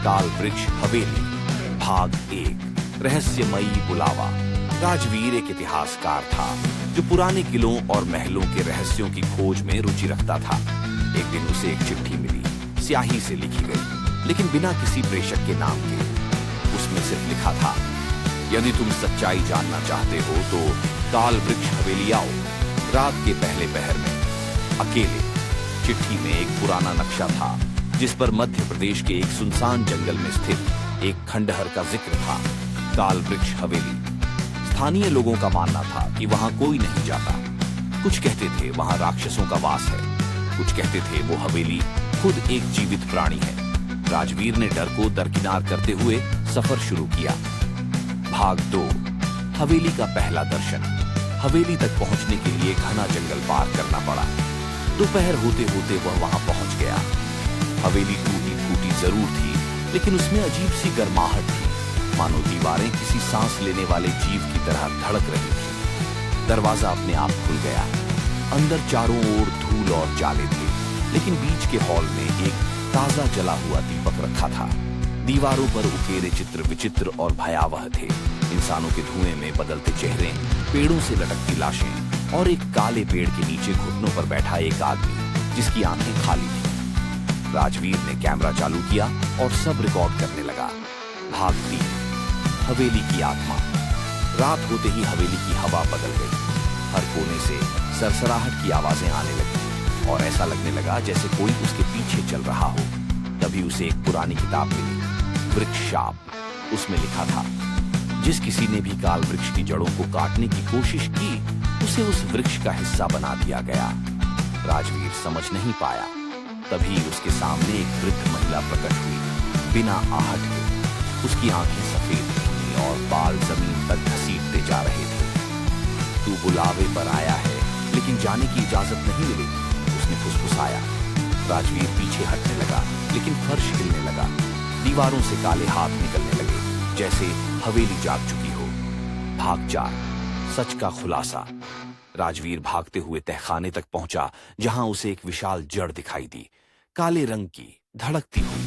काल वृक्ष हवेली भाग 1 रहस्यमयी बुलावा। राजवीर एक इतिहासकार था जो पुराने किलों और महलों के रहस्यों की खोज में रुचि रखता था। एक दिन उसे एक चिट्ठी मिली, स्याही से लिखी गई, लेकिन बिना किसी प्रेषक के नाम के। उसमें सिर्फ लिखा था, यदि तुम सच्चाई जानना चाहते हो तो काल वृक्ष हवेली आओ, रात के पहले पहर में, अकेले। चिट्ठी में एक पुराना नक्शा था जिस पर मध्य प्रदेश के एक सुनसान जंगल में स्थित एक खंडहर का जिक्र था, काल वृक्ष हवेली। स्थानीय लोगों का मानना था कि वहां कोई नहीं जाता। कुछ कहते थे वहां राक्षसों का वास है, कुछ कहते थे वो हवेली खुद एक जीवित प्राणी है। राजवीर ने डर को दरकिनार करते हुए सफर शुरू किया। भाग 2 हवेली का पहला दर्शन। हवेली तक पहुंचने के लिए घना जंगल पार करना पड़ा। दोपहर होते होते वह वहां पहुंच गया। हवेली टूटी फूटी जरूर थी, लेकिन उसमें अजीब सी गर्माहट थी, मानो दीवारें किसी सांस लेने वाले जीव की तरह धड़क रही थी। दरवाजा अपने आप खुल गया। अंदर चारों ओर धूल और जाले थे, लेकिन बीच के हॉल में एक ताजा जला हुआ दीपक रखा था। दीवारों पर उकेरे चित्र विचित्र और भयावह थे। इंसानों के धुएं में बदलते चेहरे, पेड़ों से लटकती लाशें और एक काले पेड़ के नीचे घुटनों पर बैठा एक आदमी जिसकी आंखें खाली थी। राजवीर ने कैमरा चालू किया और सब रिकॉर्ड करने लगा। भाग 3 हवेली की आत्मा। रात होते ही हवेली की हवा बदल गई। हर कोने से सरसराहट की आवाजें आने लगी और ऐसा लगने लगा जैसे कोई उसके पीछे चल रहा हो। तभी उसे एक पुरानी किताब मिली, वृक्ष शाप। उसमें लिखा था, जिस किसी ने भी काल वृक्ष की जड़ों को काटने की कोशिश की, उसे उस वृक्ष का हिस्सा बना दिया गया। राजवीर समझ नहीं पाया। तभी उसके सामने एक वृद्ध महिला प्रकट हुई, बिना आहट के। उसकी आंखें सफेद थीं और बाल जमीन तक घसीटते जा रहे थे। तू बुलावे पर आया है, लेकिन जाने की इजाजत नहीं मिली, उसने फुसफुसाया। राजवीर पीछे हटने लगा, लेकिन फर्श हिलने लगा। दीवारों से काले हाथ निकलने लगे, जैसे हवेली जाग चुकी हो। भाग 4 सच का खुलासा। राजवीर भागते हुए तहखाने तक पहुंचा, जहां उसे एक विशाल जड़ दिखाई दी, काले रंग की, धड़कती हुई।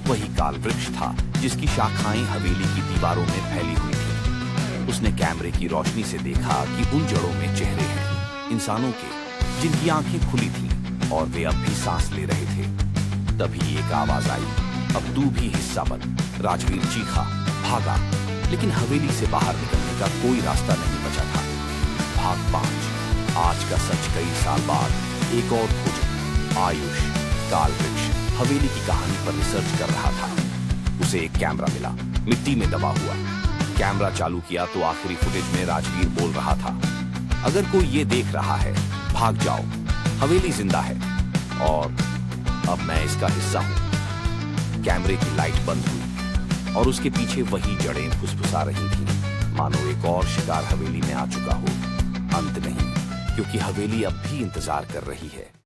वही काल वृक्ष था जिसकी शाखाएं हवेली की दीवारों में फैली हुई थी। उसने कैमरे की रोशनी से देखा कि उन जड़ों में चेहरे हैं, इंसानों के, जिनकी आंखें खुली थीं और वे अब भी सांस ले रहे थे। तभी एक आवाज आई, अब तू भी हिस्सा बन। राजवीर चीखा, भागा, लेकिन हवेली से बाहर निकलने का कोई रास्ता नहीं बचा था। भाग 5 आज का सच। कई साल बाद एक और खोज। आयुष काल वृक्ष हवेली की कहानी पर रिसर्च कर रहा था। उसे एक कैमरा मिला, मिट्टी में दबा हुआ। कैमरा चालू किया तो आखिरी फुटेज में राजवीर बोल रहा था, अगर कोई ये देख रहा है, भाग जाओ, हवेली जिंदा है और अब मैं इसका हिस्सा हूं। कैमरे की लाइट बंद हुई और उसके पीछे वही जड़ें फुसफुसा रही थीं, मानो एक और शिकार हवेली में आ चुका हो। अंत नहीं, क्योंकि हवेली अब भी इंतजार कर रही है।